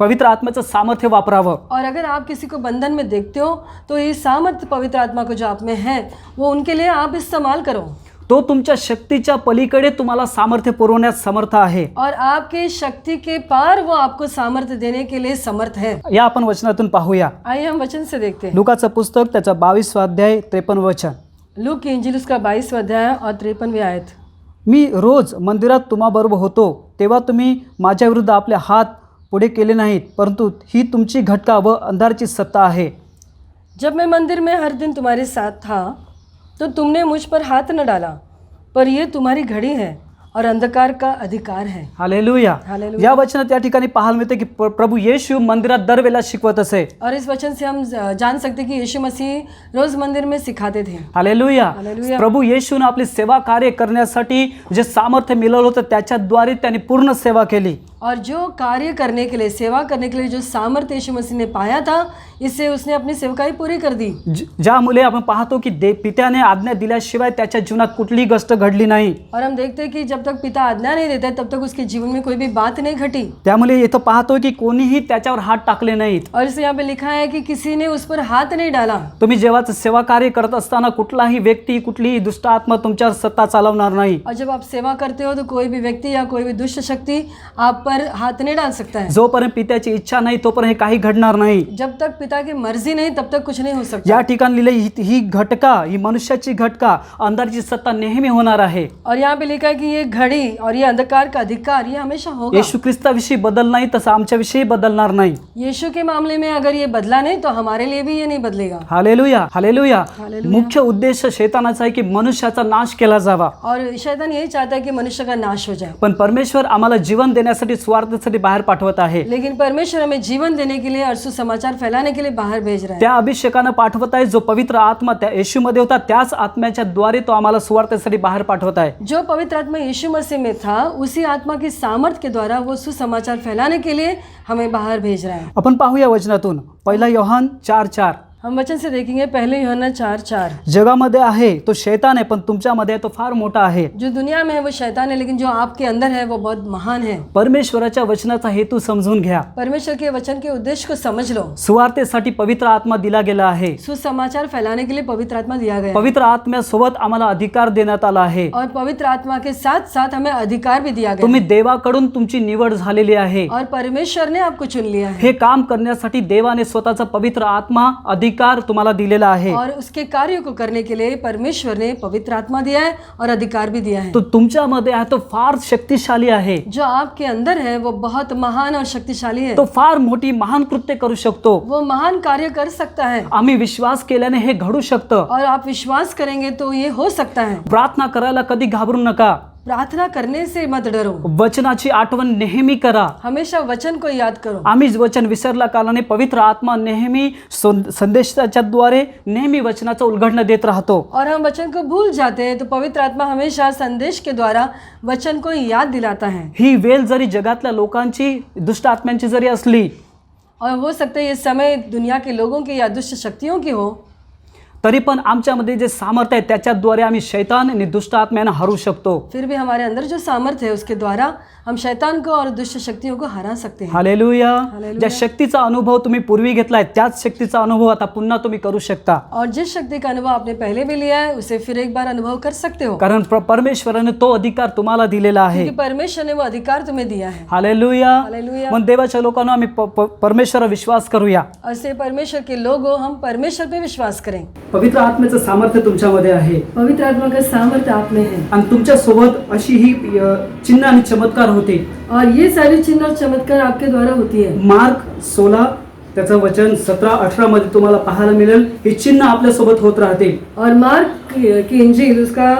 पवित्र आत्म्याचं सामर्थ्य वापरावं। और अगर आप किसी को बंधन में देखते हो तो ये सामर्थ्य पवित्र आत्मा को जो आप में है वो उनके लिए आप इस्तेमाल करो। तो तुमच्या शक्तीच्या पलीकडे तुम्हाला सामर्थ्य पुरवण्यास समर्थ आहे। और आपके शक्ति के पार वो आपको सामर्थ्य देने के लिए समर्थ है। या आपण वचनातून पाहूया। आइए हम वचन से देखते हैं। लूकाचं पुस्तक त्याचा 22वां अध्याय 53 वचन। लूक की इंजील उसका 22वां अध्याय और 53वीं आयत। मी रोज मंदिरात तुम्हाबरोबर होतो तेव्हा तुम्ही माझ्या विरुद्ध आपले हात पुढे केले नाहीत, परंतु ही तुमची घटका व अंधारची सत्ता आहे। जब मैं मंदिर में हर दिन तुम्हारे साथ था तो तुमने मुझ पर हाथ न डाला, पर यह तुम्हारी घड़ी है और अंधकार का अधिकार है। हालेलुया. हालेलुया. या वचनात या ठिकाणी पाहायला मिळते की प्रभू येशू मंदिरात दरवेळेला शिकवत असे. और इस वचन से हम जान सकते कि यीशु मसीह रोज मंदिर में सिखाते थे। हालेलुया. हालेलुया. प्रभू येशूने आपली सेवा कार्य करण्यासाठी जे सामर्थ्य मिळवलं होतं त्याच्याद्वारे त्यांनी पूर्ण सेवा केली. और जो कार्य करने के लिए, सेवा करने के लिए जो सामर्थ्य यीशु मसीह ने पाया था, इससे उसने अपनी सेवकाई पूरी कर दी। ज्यामुळे आपण पाहतो की पित्याने आज्ञा दिल्याशिवाय त्याच्या जीवनात कुठलीही गोष्ट घडली नाही. और हम देखते हैं कि जब तक पिता आज्ञा नहीं देते तब तक उसके जीवन में कोई भी बात नहीं घटी। त्यामुळे इथं पाहतो की कोणीही त्याच्यावर हात टाकले नाहीत. और इसे यहाँ पे लिखा है कि किसी ने उस पर हाथ नहीं डाला। तुम्ही जेव्हा सेवा कार्य करत असताना कुठलाही व्यक्ती, कुठलीही दुष्ट आत्मा तुमच्यावर सत्ता चालवणार नाही. और जब आप सेवा करते हो तो कोई भी व्यक्ति या कोई भी दुष्ट शक्ति आप पर हाथ नहीं डाल सकता है। जोपर्यंत पित्याची इच्छा नाही तोपर्यंत हे काही घडणार नाही. जब तक पिता की मर्जी नहीं तब तक कुछ नहीं हो सकता। या ठिकाणी लिहिले ही घटका, ही मनुष्याची घटका, अंधारची सत्ता नेहमी होणार आहे. और यहाँ पे लिखा है कि ये घड़ी और ये अंधकार का अधिकार ये हमेशा होगा। येशू ख्रिस्ताविषयी बदल नाही तसं आमच्याविषयी बदलणार नाही. यीशु के मामले में अगर ये बदला नहीं तो हमारे लिए भी ये नहीं बदलेगा। हालेलुया. हालेलुया. हालेलुया. मुख्य उद्देश शैतानाचा आहे की मनुष्याचा नाश केला जावा. और शैतान यही चाहता है कि मनुष्य का नाश हो जाए। पण परमेश्वर आम्हाला जीवन देण्यासाठी, स्वार्थासाठी बाहेर पाठवत आहे. लेकिन परमेश्वर हमें जीवन देने के लिए और सुसमाचार फैलाने के लिए बाहर भेज रहा है। त्या अभिषेकानं पाठवत आहे जो पवित्र आत्मा त्या येशूमध्ये होता, त्याच आत्म्याच्या द्वारे तो आम्हाला सुवार्थेसाठी बाहेर पाठवत आहे. जो पवित्र आत्मा यीशु मसीह में था उसी आत्मा की सामर्थ्य के द्वारा वो सुसमाचार फैलाने के लिए हमें बाहर भेज रहा है। आपण पाहूया वचनातून 1 योहान 4:4. हम वचन से देखेंगे 1 यूहन्ना 4:4। जगामध्ये आहे तो शैतान आहे पण तुमच्यामध्ये आहे तो फार मोठा आहे. जो दुनिया में है वो शैतान है लेकिन जो आपके अंदर है वो बहुत महान है। परमेश्वराच्या वचनाचा हेतू समजून घ्या. परमेश्वर के वचन के उद्देश्य को समझ लो। सुवार्थेसाठी पवित्र आत्मा दिला गेला आहे. सुसमाचार फैलाने के लिए पवित्र आत्मा दिया गया है। पवित्र आत्म्यासोबत आम्हाला अधिकार देण्यात आला आहे. और पवित्र आत्मा के साथ साथ हमें अधिकार भी दिया गया तुम्ही देवाकडून तुमची निवड झालेली आहे. और परमेश्वर ने आपको चुन लिया है। हे काम करण्यासाठी देवाने स्वतःचा पवित्र आत्मा अधिकार तुम्हाला दिलेला आहे. और उसके कार्य को करने के लिए परमेश्वर ने पवित्र आत्मा दिया है और अधिकार भी दिया है। तो तुमच्यामध्ये आहे तो फार शक्तिशाली आहे. जो आपके अंदर है वो बहुत महान और शक्तिशाली है। तो फार मोठी महान कृत्य करू शकतो. वो महान कार्य कर सकता है। आम्ही विश्वास केल्याने हे घडू शकतं. और आप विश्वास करेंगे तो ये हो सकता है। प्रार्थना करायला कधी घाबरू नका. प्रार्थना करने से मत डरो। वचनाची आठवण नेहमी करा. हमेशा वचन को याद करो। आम्ही वचन विसरला कारणाने पवित्र आत्मा नेहमी संदेशाच्या द्वारे नेहमी वचनाचं उलगडणं देत राहतो. और हम वचन को भूल जाते हैं तो पवित्र आत्मा हमेशा संदेश के द्वारा वचन को याद दिलाता है। ही वेळ जरी जगातल्या लोकांची, दुष्ट आत्म्यांची जरी असली, और हो सकता है ये समय दुनिया के लोगों की या दुष्ट शक्तियों की हो, तरी पण आमच्यामध्ये जे सामर्थ्य आहे त्याच्याद्वारे आम्ही शैतान आणि दुष्ट आत्म्यांना हरू शकतो. फिर भी हमारे अंदर जो सामर्थ्य है उसके द्वारा हम शैतान को और दुष्ट शक्तियों को हरा सकते हैं। हालेलुया. हालेलुया. ज्या शक्तीचा अनुभव तुम्ही पूर्वी घेतलाय त्याच शक्तीचा अनुभव आता पुन्हा तुम्ही करू शकता. और जिस शक्ति का अनुभव आपने पहले भी लिया है उसे फिर एक बार अनुभव कर सकते हो। कारण परमेश्वराने तो अधिकार तुम्हाला दिलेला आहे. क्योंकि परमेश्वर ने वो अधिकार तुम्हें दिया है। हालेलुया. हालेलुया. मग देवाच्या लोकांना आम्ही परमेश्वरावर विश्वास करूया. ऐसे परमेश्वर के लोग हो, हम परमेश्वर पे विश्वास करें। पवित्र आत्म्याचं सामर्थ्य तुमच्यामध्ये आहे पवित्र आत्मा का सामर्थ्य आप में है। आणि तुमच्या सोबत अशी ही चिन्ह आणि चमत्कार होते. और ये सारी चिन्ह और चमत्कार आपके द्वारा होती है। मार्क 16 त्याचं वचन 17-18 मध्ये तुम्हाला पाहायला मिळेल. हे चिन्ह आपल्या सोबत होत राहते. और मार्क की इंजील उसका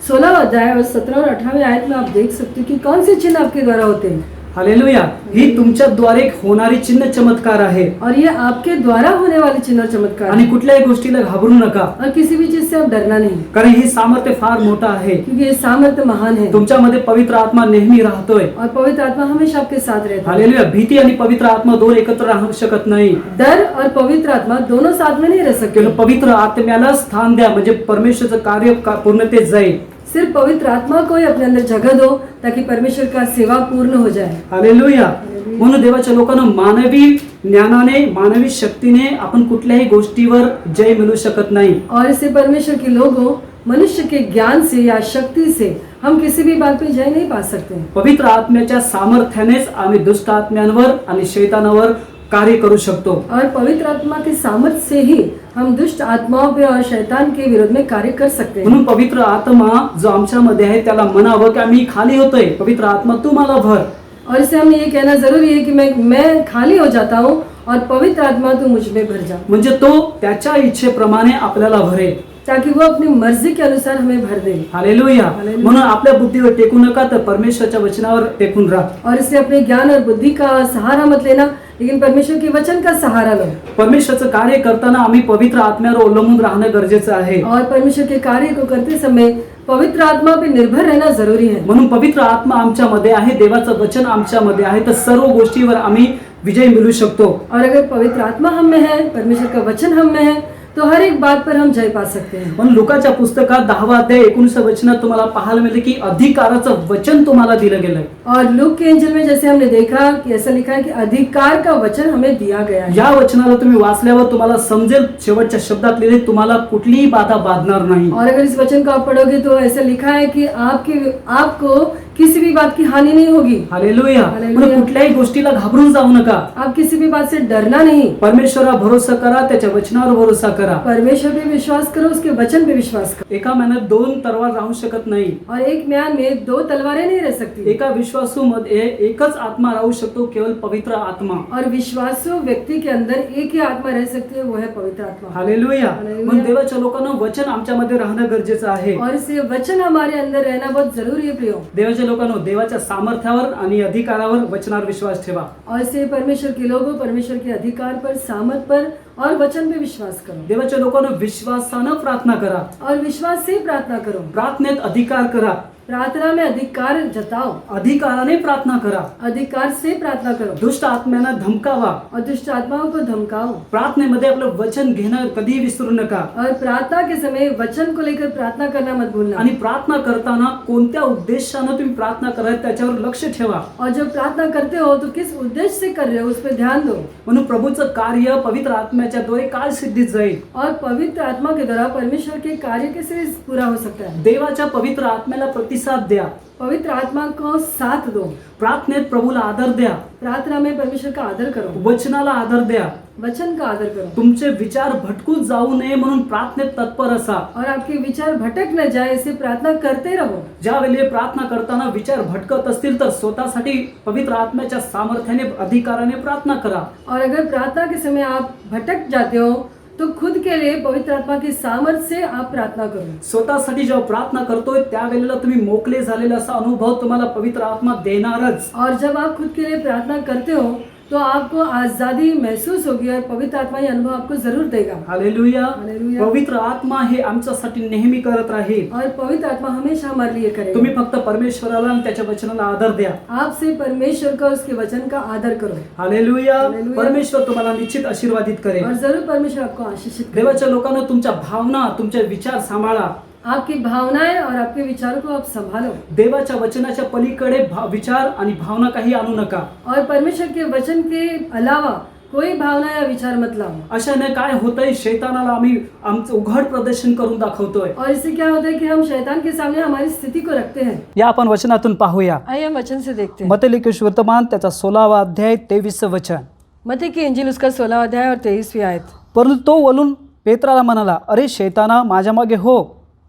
16वां अध्याय और 17 और 18वें आयत में आप देख सकते हो कि कौन से चिन्ह आपके द्वारा होते हैं। हालेलुया. ही तुमच्याद्वारे होणारी चिन्ह चमत्कार आहे. और ये आपके द्वारा होने वाले चिन्ह और चमत्कार आणि कुठल्याही गोष्टीला घाबरू नका. और किसी भी चीज से आप डरना नहीं, कारण ही सामर्थ्य फार मोठा आहे. क्योंकि ये सामर्थ्य महान है। तुमच्यामध्ये पवित्र आत्मा नेहमी राहतोय. और पवित्र आत्मा हमेशा आपके साथ रहता है। हालेलुया. भीती आणि पवित्र आत्मा दोन एकत्र राहू शकत नाही. डर और पवित्र आत्मा दोनों साथ में नहीं रह सकते। पवित्र आत्म्याला स्थान द्या म्हणजे परमेश्वराचं कार्य पूर्णतेत जाईल. सिर्फ पवित्र आत्मा को ही अपने अंदर जगह दो ताकि परमेश्वर का सेवा पूर्ण हो जाए। हालेलुया. म्हणून देवाच्या लोकांना मानवी ज्ञानाने, मानवी शक्तीने आपण कुठल्याही गोष्टीवर जय मिळू शकत नाही. और इससे परमेश्वर के लोगों, मनुष्य के ज्ञान से या शक्ति से हम किसी भी बात पे जय नहीं पा सकते। पवित्र आत्म्याच्या सामर्थ्यानेच आम्ही दुष्ट आत्म्यांवर आणि शैतानावर कार्य करू शकतो. और पवित्र आत्मा के सामर्थ्य से ही हम दुष्ट आत्माओं पे और शैतान के विरोध में कार्य कर सकते हैं। म्हणून पवित्र आत्मा जो आमच्यामध्ये आहे त्याला म्हणावं की आम्ही खाली होतोय, पवित्र आत्मा तू मला भर. और इससे हमें ये कहना जरूरी है कि मैं खाली हो जाता हूँ और पवित्र आत्मा तू मुझ में भर जा। म्हणजे तो त्याच्या इच्छेप्रमाणे आपल्याला भरेल. ताकि वो अपनी मर्जी के अनुसार हमें भर दे। हालेलुया. म्हणून आपल्या बुद्धीवर टेकू नका, तर परमेश्वरच्या वचनावर टेकून राहा. और इसलिए अपने ज्ञान और बुद्धि का सहारा मत लेना, लेकिन परमेश्वर के वचन का सहारा लो। परमेश्वरचं कार्य करताना आम्ही पवित्र आत्म्यावर अवलंबून राहणं गरजेचं आहे. और परमेश्वर के कार्य को करते समय पवित्र आत्मा पे निर्भर रहना जरूरी है। म्हणून पवित्र आत्मा आमच्यामध्ये आहे, देवाचं वचन आमच्यामध्ये आहे, तर सर्व गोष्टीवर आम्ही विजय मिळू शकतो. और अगर पवित्र आत्मा हम में है, परमेश्वर का वचन हम में है, तो हर एक बात पर हम जय पा सकते हैं। पण लुकाच्या पुस्तकात 10 अध्याय 19 वचनात तुम्हाला पाहायला मिळते की अधिकाराचं वचन तुम्हाला दिलं गेलंय. और लूक के इंजिल में जैसे हमने देखा कि ऐसा लिखा है कि अधिकार का वचन हमें दिया गया है। या वचनाला तुम्ही वाचल्यावर तुम्हाला समजेल, शेवटच्या शब्दात लिहिले, तुम्हाला कुठलीही बाधा बाधणार नाही. और अगर इस वचन को आप पढ़ोगे तो ऐसा लिखा है कि आपको किसी भी बात की हानि नहीं होगी। हालेलुया. हालेलुया. म्हणून कुठल्याही गोष्टीला घाबरून जाऊ नका. आप किसी भी बात से डरना नहीं। परमेश्वरावर भरोसा करा, त्याच्या वचनावर भरोसा करा. परमेश्वर पे विश्वास करो, उसके वचन पे विश्वास करो। एका मनात 2 तलवार राहू शकत नाही. और एक म्यान में 2 तलवारें नहीं रह सकती। एका विश्वासू मध्ये एकच आत्मा राहू शकतो, केवळ पवित्र आत्मा. और विश्वासू व्यक्ति के अंदर एक ही आत्मा रह सकती है, वो है पवित्र आत्मा। हालेलुया. हालेलुया. म्हणून देवाच्या लोकांना वचन आमच्यामध्ये राहणं गरजेचं आहे. और इसलिए वचन हमारे अंदर रहना बहुत जरूरी है प्रियो। देवाच्या लोकांनो, देवाच्या सामर्थ्यावर आणि अधिकारावर वचनावर विश्वास ठेवा. और इसलिए परमेश्वर के लोगों परमेश्वर के अधिकार पर, सामर्थ पर और वचन पे विश्वास करो। देवाच्या लोकांनो, विश्वासानं प्रार्थना करा. और विश्वास से प्रार्थना करो। प्रार्थनेत अधिकार करा. प्रार्थना में अधिकार जताओ। अधिकाराने प्रार्थना करा. अधिकार से प्रार्थना करो। दुष्ट आत्म्यांना धमकावा. और दुष्ट आत्माओं को धमकाओ। प्रार्थनेमध्ये आपलं वचन घेणं कधी विसरू नका. और प्रार्थना के समय वचन को लेकर प्रार्थना करना मत भूलना। आणि प्रार्थना करताना कोणत्या उद्देशानं तुम्ही प्रार्थना करा त्याच्यावर लक्ष ठेवा. और जब प्रार्थना करते हो तो किस उद्देश्य से कर रहे हो, उस पर ध्यान दो। म्हणून प्रभूचं कार्य पवित्र आत्म्याच्या द्वारे काय सिद्धीत जाईल. और पवित्र आत्मा के द्वारा परमेश्वर के कार्य कैसे पूरा हो सकता है। देवाच्या पवित्र आत्म्याला प्रतिसाद द्या. पवित्र आत्मा को साथ दो। प्रार्थनेत प्रभूला आदर द्या. प्रार्थना में परमेश्वर का आदर करो। वचनाला आदर द्या. वचन का आदर करो। तुमचे विचार भटकून जाऊ नये म्हणून प्रार्थनेत तत्पर असा. और आपके विचार भटक न जाए, इसे प्रार्थना करते रहो। ज्या वेळी प्रार्थना करताना विचार भटकत असतील तर स्वतःसाठी पवित्र आत्म्याच्या सामर्थ्याने, अधिकाराने प्रार्थना करा. और अगर प्रार्थना के समय आप भटक जाते हो तो खुद के लिए पवित्र आत्मा के सामर्थ्य से आप प्रार्थना करो। स्वतःसाठी जेव्हा प्रार्थना करतोय त्यावेळेला तुम्ही मोकळे झालेला असा अनुभव तुम्हाला पवित्र आत्मा देणारच. और जब आप खुद के लिए प्रार्थना करते हो तो आपको आजादी महसूस होगी और पवित्र आत्मा ये अनुभव आपको जरूर देगा। हालेलुया. हालेलुया. पवित्र आत्मा हे आमच्यासाठी नेहमी करत राहील. और पवित्र आत्मा हमेशा हमारे लिए करेगा। तुम्ही फक्त परमेश्वराला आणि त्याच्या वचनाला आदर द्या. आपसे परमेश्वर का, उसके वचन का आदर करो। हालेलुया. हालेलुया. परमेश्वर तुम्हाला निश्चित आशीर्वादित करेल. और जरूर परमेश्वर आपको आशीषित करेगा। देवाच्या लोकांना तुमच्या भावना, तुमचे विचार सांभाळा. आपकी भावनाएं और आपके विचारों को आप संभालो। देवाच्या वचनाच्या पलीकडे विचार आणि भावना काही आणू नका. और परमेश्वर के वचन के अलावा कोई भावना या विचार मत लाओ। अशाने काय होतंय, शैतानाला आम्ही आमचं उघड प्रदर्शन करून दाखवतोय. और इससे क्या होता है कि हम शैतान के सामने हमारी स्थिति को रखते हैं। या आपण वचनातून पाहूया. आइए हम वचन से देखते हैं। मत्ती लिखित वर्तमान त्याचा 16वा अध्याय 23 वचन. मत्ती की इंजिल उसका 16वां अध्याय और 23वीं आयत। परंतु तो वळून पेत्राला म्हणाला, अरे शैताना, माझ्या मागे हो,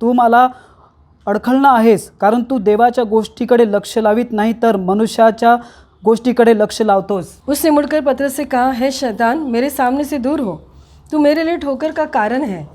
तू मला अडखळणं आहेस, कारण तू देवाच्या गोष्टीकडे लक्ष लावित नाही तर मनुष्याच्या गोष्टीकडे लक्ष लावतोस. उसने मुड़कर पतरस से कहा, हे शैतान, मेरे सामने से दूर हो, तू मेरे लिए ठोकर का कारण है,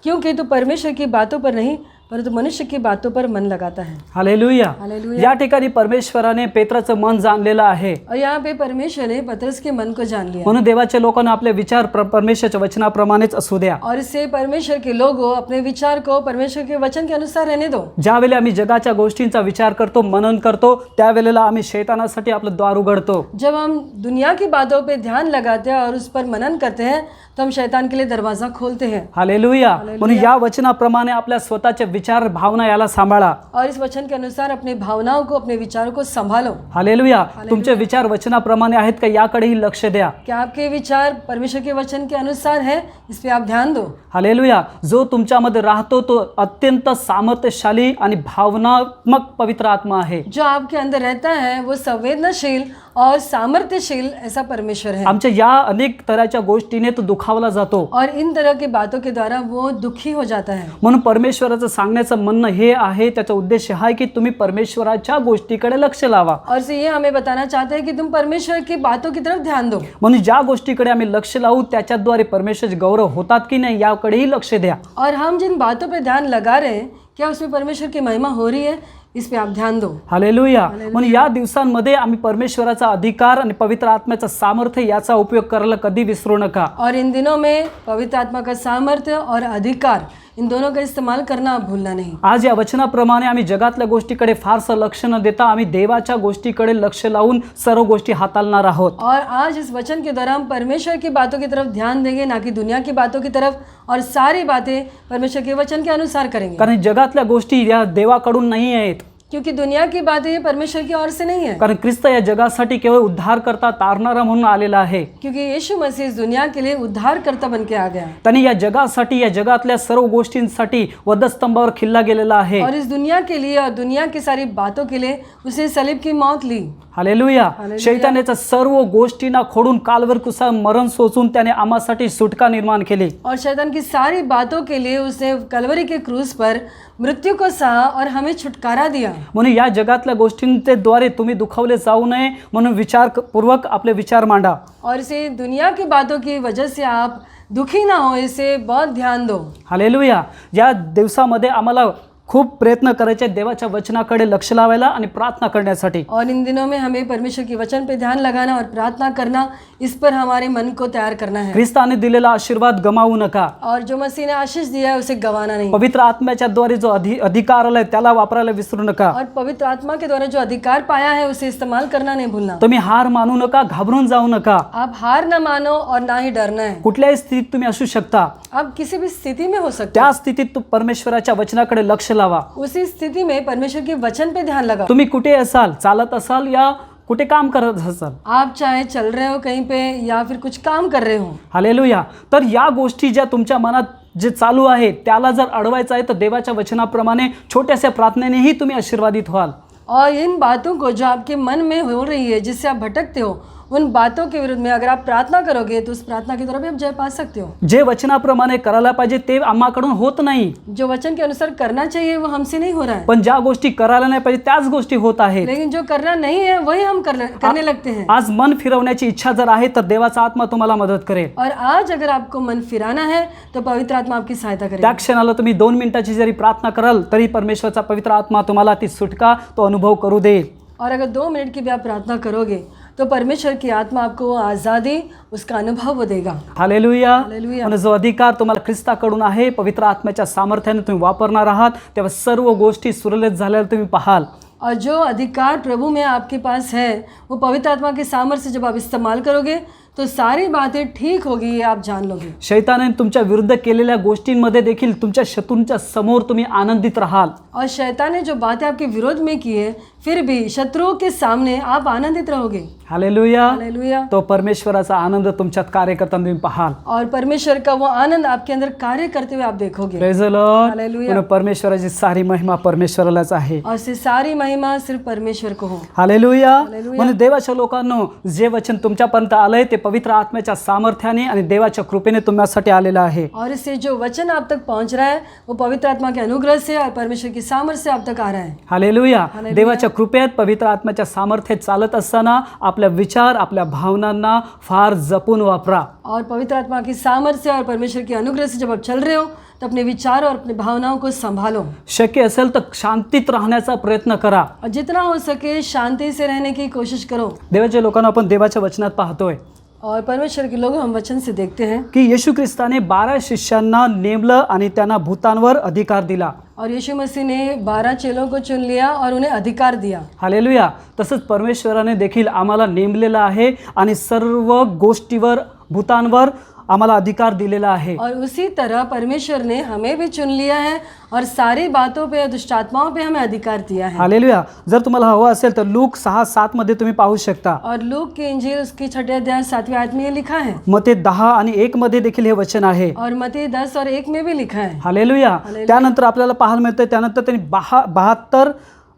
क्योंकि तू परमेश्वर की बातों पर नहीं परंतु मनुष्य की बातों पर मन लगाता है। हालेलुया. हालेलुया. या ठिकाणी परमेश्वराने पेत्राचं मन जाणलेलं आहे. और यहाँ पे परमेश्वर ने पतरस के मन को जान लिया। म्हणून देवाच्या लोकांना आपले विचार परमेश्वराच्या वचनाप्रमाणेच असू द्या. और इससे परमेश्वर के लोगों अपने विचार को परमेश्वर के वचन के अनुसार रहने दो। ज्यावेळेला आम्ही जगाच्या गोष्टींचा विचार करतो, मनन करतो, त्यावेळेला आम्ही शैतानासाठी आपलं द्वार उघडतो. जब हम दुनिया की बातों पे ध्यान लगाते हैं और उस पर मनन करते हैं तो हम शैतान के लिए दरवाजा खोलते हैं। हालेलुया. म्हणून या वचनाप्रमाणे आपल्या स्वतःचे विचार, भावना याला सांभाळा. और इस वचन के अनुसार अपनी भावनाओं को, अपने विचारों को संभालो। हालेलुया. तुमचे विचार वचनाप्रमाणे आहेत का याकडेही लक्ष द्या. क्या आपके विचार परमेश्वर के वचन के अनुसार है, इस पे आप ध्यान दो। हालेलुया. जो तुमच्यामध्ये राहतो तो अत्यंत सामर्थ्यशाली आणि भावनात्मक पवित्र आत्मा आहे. जो आपके अंदर रहता है वो संवेदनशील और सामर्थ्यशील ऐसा परमेश्वर है। आमच्या या अनेक तऱ्हाच्या गोष्टीने तो दुखावला जातो. और इन तरह की बातों के द्वारा वो दुखी हो जाता है। म्हणून परमेश्वराचं सांगण्याचं म्हणणं हे आहे, त्याचा उद्देश हा आहे की तुम्ही परमेश्वराच्या गोष्टीकडे लक्ष लावा. और से ये हमें बताना चाहते हैं कि तुम परमेश्वर की बातों की तरफ ध्यान दो। म्हणून ज्या गोष्टीकडे आम्ही लक्ष लावू त्याच्याद्वारे परमेश्वराचे गौरव होतात की नाही या त्याकडेही लक्ष द्या. और हम जिन बातों पे ध्यान लगा रहे हैं, क्या उसमें परमेश्वर की महिमा हो रही है, इस पे आप ध्यान दो. हालेलुया. म्हणून या दिवसांमध्ये आम्ही परमेश्वराचा अधिकार आणि पवित्र आत्म्याचं सामर्थ्य याचा उपयोग करायला कधी विसरू नका. और इन दिनों में पवित्र आत्मा का सामर्थ्य और अधिकार, इन दोनों का इस्तेमाल करना आप भूलना नहीं. आज या वचनाप्रमाणे आम्ही जगातल्या गोष्टीकडे फारसं लक्ष न देता आम्ही देवाच्या गोष्टीकडे लक्ष लावून सर्व गोष्टी हाताळणार आहोत. और आज इस वचन के द्वारा हम परमेश्वर की बातों की तरफ ध्यान देंगे, ना कि दुनिया की बातों की तरफ, और सारी बातें परमेश्वर के वचन के अनुसार करेंगे. कारण जगातल्या गोष्टी या देवाकडून नाही आहेत. क्योंकि दुनिया की बातें ये परमेश्वर की ओर से नहीं है. कारण ख्रिस्त या जगासाठी केवळ उद्धारकर्ता तारणारा म्हणून आलेला आहे. क्योंकि यीशु मसीह इस दुनिया के लिए उद्धारकर्ता बन के आ गया. त्यांनी या जगासाठी या जगातल्या सर्व गोष्टींसाठी वधस्तंभावर खिल्ला गेलेला आहे. और इस दुनिया के लिए और दुनिया की सारी बातों के लिए उसे सलीब की मौत ली. हालेलुया. शैतानाच्या सर्व गोष्टींना खोडून काल्वर क्रूसावर मरण सोसून त्याने आम्हासाठी सुटका निर्माण केली. और शैतान की सारी बातों के लिए उसने कलवरी के क्रूस पर मृत्यू को सहा और हमें छुटकारा दिया. म्हणून या जगातल्या गोष्टींचे द्वारे तुम्ही दुखावले जाऊ नये म्हणून विचारपूर्वक आपले विचार मांडा. और इसे दुनिया की बातों की वजह से आप दुखी ना हो, इसे बहुत ध्यान दो. हालेलुया. या दिवसामध्ये आम्हाला खूप प्रयत्न करायचे देवाच्या वचनाकडे लक्ष लावायला आणि प्रार्थना करण्यासाठी. और इन दिनों में हमें परमेश्वर के वचन पे ध्यान लगाना और प्रार्थना करना, इस पर हमारे मन को तैयार करना है. ख्रिस्ताने दिलेला आशीर्वाद गमावू नका. और जो मसीह ने आशीष दिया है उसे गंवाना नहीं. पवित्र आत्म्याच्या द्वारे जो अधिकार आलाय त्याला वापरायला विसरू नका. और पवित्र आत्मा के द्वारा जो अधिकार पाया है उसे इस्तेमाल करना नहीं भूलना. तुम्ही हार मानू नका, घाबरून जाऊ नका. आप हार न मानो और ना ही डरना है. कुठल्याही स्थितीत तुम्ही असू शकता. आप किसी भी स्थिति में हो सकते त्या स्थितीत तू परमेश्वराच्या वचनाकडे लक्ष लावा. उसी स्थिति में परमेश्वर के वचन पे ध्यान लगाओ. तुम्ही कुठे असाल, चालत असाल या कुठे काम करत असाल, आप चाहे चल रहे हो कहीं पे या फिर कुछ काम कर रहे हो. हालेलुया. तर या गोष्टी ज्या तुमच्या मनात जे चालू आहे त्याला जर अडवायचं आहे तर देवाच्या वचनाप्रमाणे छोट्याशा प्रार्थनेनेही तुम्ही आशीर्वादित व्हाल. और इन बातों को जो आपके मन में हो रही है, जिससे आप भटकते हो, उन बातों के विरुद्ध में अगर आप प्रार्थना करोगे तो उस प्रार्थना की तरफ भी आप जय पा सकते हो. जे वचनाप्रमाणे करायला पाहिजे ते आम्हाकडून होत नाही. जो वचन के अनुसार करना चाहिए वो हमसे नहीं हो रहा है. पण ज्या गोष्टी करायला नाही पाहिजे त्याच गोष्टी होत आहेत. लेकिन जो करना नहीं है वही हम करने लगते हैं. आज मन फिरवण्याची इच्छा जर आहे तर देवाचा आत्मा तुम्हाला मदत करेल. और आज अगर आपको मन फिराना है तो पवित्र आत्मा आपकी सहायता त्या करेगा. क्षणाला तुम्ही 2 मिनिटाची जरी प्रार्थना कराल तरी परमेश्वराचा पवित्र आत्मा तुम्हाला ती सुटका तो अनुभव करू देईल. और अगर 2 मिनट की भी आप प्रार्थना करोगे तो परमेश्वर की आत्मा आपको वो आज़ादी, उसका अनुभव वो देगा. हालेलुया. हालेलुया. आणि जो अधिकार तुम्हाला ख्रिस्ताकडून आहे, पवित्र आत्म्याच्या सामर्थ्याने तुम्ही वापरणार आहात, तेव्हा सर्व गोष्टी सुरळीत झालेल्या तुम्ही पाहाल. और जो अधिकार प्रभु में आपके पास है, वो पवित्र आत्मा के सामर्थ्य से जब आप इस्तेमाल करोगे तो सारी बातें ठीक होगी, ये आप जान लोगे. शैताने तुमच्या विरुद्ध केलेल्या गोष्टींमध्ये देखील तुमच्या शत्रूंच्या समोर तुम्ही आनंदित राहाल. और शैतान ने जो बातें आपके विरोध में की है, फिर भी शत्रुओं के सामने आप आनंदित रहोगे. हालेलुया. हालेलुया. तो परमेश्वराचा आनंद तुमच्यात कार्य करताना तुम्ही पाहाल. और परमेश्वर का वो आनंद आपके अंदर कार्य करते हुए आप देखोगे. Praise the Lord. हालेलुया. म्हणून परमेश्वराची सारी महिमा परमेश्वरालाच आहे. और से सारी महिमा सिर्फ परमेश्वर को हो. हालेलुया. हालेलुया. म्हणून देवाच्या लोकांनो, जे वचन तुमच्यापर्यंत आलंय ते पवित्र आत्म्याच्या सामर्थ्याने आणि देवाच्या कृपेने तुम्हासाठी आलेलं आहे. और इससे जो वचन आप तक पहुंच रहा है वो पवित्र आत्मा के अनुग्रह से और परमेश्वर की सामर्थ्य से आप तक आ रहा है. हालेलुया. देवाच्या कृपेत पवित्र आत्म्याच्या सामर्थ्यात चालत असताना आपल्या विचार, आपल्या भावनांना फार जपून वापरा. और पवित्र आत्मा की सामर्थ्य से और परमेश्वर के अनुग्रह से जब आप चल रहे हो तो अपने विचार और अपनी भावनाओं को संभालो. शक्य असेल तर शांतीत राहण्याचा प्रयत्न करा. और जितना हो सके शांति से रहने की कोशिश करो. देवाच्या लोकांना आपण देवाच्या वचनात पाहतोय और परमेश्वर के लोग हम वचन से देखते हैं की येशू ख्रिस्ताने 12 शिष्यांना नेमलं आणि त्यांना भूतांवर अधिकार दिला. और यीशु मसीह ने 12 चेलों को चुन लिया और उन्हें अधिकार दिया. हालेलुया. तसंच परमेश्वराने देखील आम्हाला नेमलेलं आहे आणि सर्व गोष्टीवर, भूतांवर आम्हाला अधिकार दिलेला आहे. और उसी तरह परमेश्वर ने हमें भी चुन लिया है और सारी बातों पे, दुष्ट आत्माओं पे हमें अधिकार दिया है. हालेलुया. जर तुम्हाला हवं असेल तर लूक 6:7 मध्ये तुम्ही पाहू शकता. और लूक की इंजील उसकी 6 अध्याय 7वें आयत में ये लिखा है. मत्ती 10 आणि 1 मध्ये देखील हे वचन आहे. और मत्ती 10 और 1 में भी लिखा है. हालेलुया. त्यानंतर आपल्याला पाहायला मिळतं त्यानंतर त्यांनी 72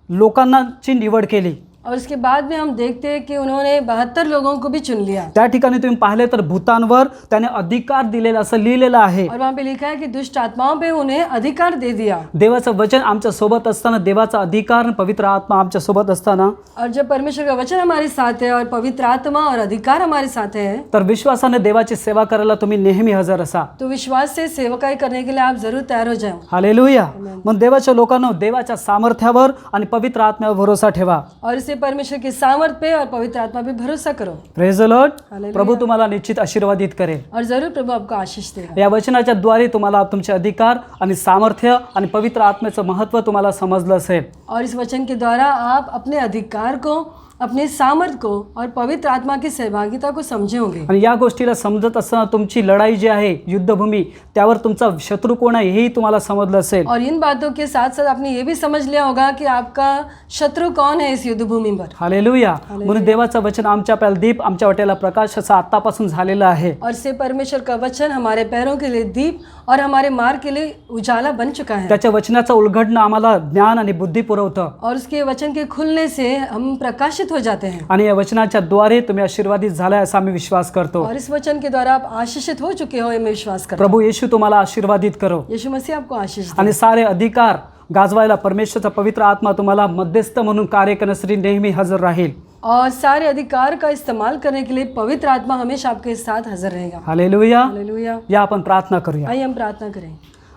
लोकांची निवड केली. और उसके बाद में हम देखते हैं कि उन्होंने 72 लोगों को भी चुन लिया। त्या ठिकाणी तुम्ही पाहिले तर भूतांवर त्याने अधिकार दिलेला असं लिहिलेलं आहे. और वहाँ पे लिखा है कि दुष्ट आत्माओं पे उन्हें अधिकार दे दिया। देवाचं वचन आमच्या सोबत असताना, देवाचा अधिकार आणि पवित्र आत्मा आमच्या सोबत असताना, और जब परमेश्वर का वचन हमारे साथ है और पवित्र आत्मा और अधिकार हमारे साथ है, तर विश्वासाने देवाची सेवा करायला तुम्ही नेहमी हजर असा. तो विश्वास से सेवकाई करने के लिए आप जरूर तैयार हो जाओ। हालेलुया. मग देवाच्या लोकांनो, देवाच्या सामर्थ्यावर आणि पवित्र आत्म्यावर भरोसा ठेवा. और इसे परमेश्वर के सामर्थ पे और पवित्र आत्मा पे भरोसा करो। Praise the Lord. हालेलुया। प्रभु तुम्हाला निश्चित आशीर्वादित करेल. और जरूर प्रभु आपको आशीष देगा। या वचनाच्या द्वारे तुम्हाला तुमचे अधिकार आणि सामर्थ्य आणि पवित्र आत्म्याचं महत्त्व तुम्हाला समजलं असेल. और इस वचन के द्वारा आप अपने अधिकार को, अपने सामर्थ को और पवित्र आत्मा की सहभागिता को समझे होंगे। आणि या गोष्टीला समजत असताना तुमची लढाई जी आहे, युद्धभूमी, त्यावर तुमचा शत्रू कोण आहे हेही तुम्हाला समजलं असेल. और इन बातों के साथ साथ आपने ये भी समझ लिया होगा कि आपका शत्रु कौन है इस युद्ध भूमि पर। हालेलुया. म्हणून देवाचं वचन आमच्या आपल्याला दीप, आमच्या वाटेला प्रकाश असं आतापासून झालेलं आहे. और से परमेश्वर का वचन हमारे पैरों के लिए दीप और हमारे मार्ग के लिए उजाला बन चुका है। त्याच्या वचनाचं उलगडणं आम्हाला ज्ञान आणि बुद्धी पुरवतं. और उसके वचन के खुलने से हम प्रकाशित हो जाते हैं। आणि या वचनाच्या द्वारे तुम्ही आशीर्वादित झालाय असा आम्ही विश्वास करतो. और इस वचन के द्वारा आप आशीषित हो चुके हो, ये मैं विश्वास करता प्रभु येशू तुम्हाला आशीर्वादित करो. हूं। यीशु मसीह आपको आशीष दे। आणि सारे अधिकार गाजवायला परमेश्वरचा पवित्र आत्मा तुम्हाला मध्यस्थ म्हणून कार्य करण्यासाठी नेहमी हजर राहील. और सारे अधिकार का इस्तेमाल करने के लिए पवित्र आत्मा हमेशा आपके साथ हाजिर रहेगा। हालेलुया. हालेलुया। या आपण प्रार्थना करूया. आइए हम प्रार्थना करें।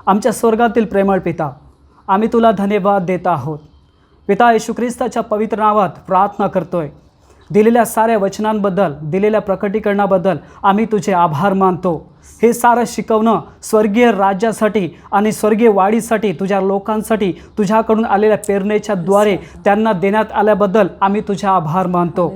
आमच्या स्वर्गातील प्रेमळ पिता, आम्ही तुला धन्यवाद देत आहोत. पिता येशू ख्रिस्ताच्या पवित्र नावात प्रार्थना करतोय. दिलेल्या साऱ्या वचनांबद्दल, दिलेल्या प्रकटीकरणाबद्दल आम्ही तुझे आभार मानतो. हे सारं शिकवणं स्वर्गीय राज्यासाठी आणि स्वर्गीय वाढीसाठी, तुझ्या लोकांसाठी तुझ्याकडून आलेल्या प्रेरणेच्या द्वारे त्यांना देण्यात आल्याबद्दल आम्ही तुझे आभार मानतो.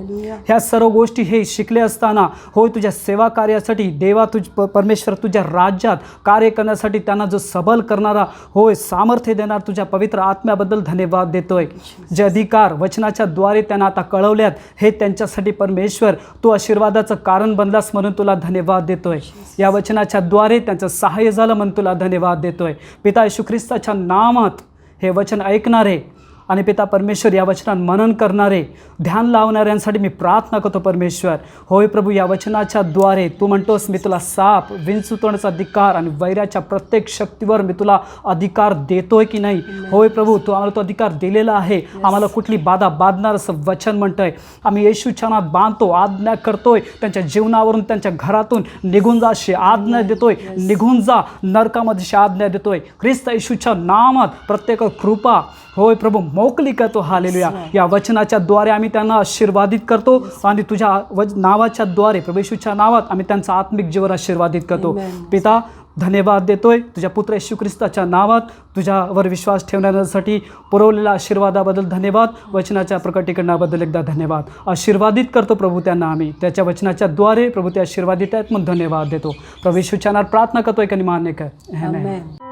ह्या सर्व गोष्टी हे शिकले असताना होय तुझ्या सेवा कार्यासाठी, देवा परमेश्वर तुझ्या राज्यात कार्य करण्यासाठी त्यांना जो सबल करणारा होय सामर्थ्य देणार तुझ्या पवित्र आत्म्याबद्दल धन्यवाद देतोय. जे अधिकार वचनाच्या द्वारे त्यांना आता कळवल्यात हे त्यांच्यासाठी परमेश्वर तू आशीर्वादाचं कारण बनलास म्हणून तुला धन्यवाद देतोय. या वचनाच्या द्वारे त्यांचं सहाय्य झालं म्हणून तुला धन्यवाद देतोय. पिता येशू ख्रिस्ताच्या नामात हे वचन ऐकणारे आणि पिता परमेश्वर या वचनात मनन करणारे, ध्यान लावणाऱ्यांसाठी मी प्रार्थना करतो परमेश्वर. होय प्रभू, या वचनाच्या द्वारे तू म्हणतोस मी तुला साप, विंचुतोण्याचा अधिकार आणि वैराच्या प्रत्येक शक्तीवर मी तुला अधिकार देतोय की नाही. होय प्रभू, तू आम्हाला तो अधिकार दिलेला आहे. आम्हाला कुठली बाधा बांधणार असं वचन म्हणतंय. आम्ही येशूच्या नावात बांधतो, आज्ञा करतोय. त्यांच्या जीवनावरून, त्यांच्या घरातून निघून जा अशी आज्ञा देतोय. निघून जा नरकामध्ये अशी आज्ञा देतोय. ख्रिस्त येशूच्या नामात प्रत्येक कृपा होय प्रभू मोकली करतो. हालेलुया. या वचनाच्या द्वारे आम्ही त्यांना आशीर्वादित करतो आणि तुझ्या नावाच्या द्वारे, प्रभू येशूच्या नावात आम्ही त्यांचं आत्मिक जीवन आशीर्वादित करतो. पिता धन्यवाद देतोय तुझ्या पुत्र येशू ख्रिस्ताच्या नावात. तुझ्यावर विश्वास ठेवण्यासाठी पुरवलेल्या आशीर्वादाबद्दल धन्यवाद. वचनाच्या प्रकटीकरणाबद्दल एकदा धन्यवाद. आशीर्वादित करतो प्रभू त्यांना आम्ही. त्याच्या वचनाच्या द्वारे प्रभू ते आशीर्वादित आहेत म्हणून धन्यवाद देतो. प्रभू येशूच्या नावात प्रार्थना करतोय की मान्य कर. आमेन.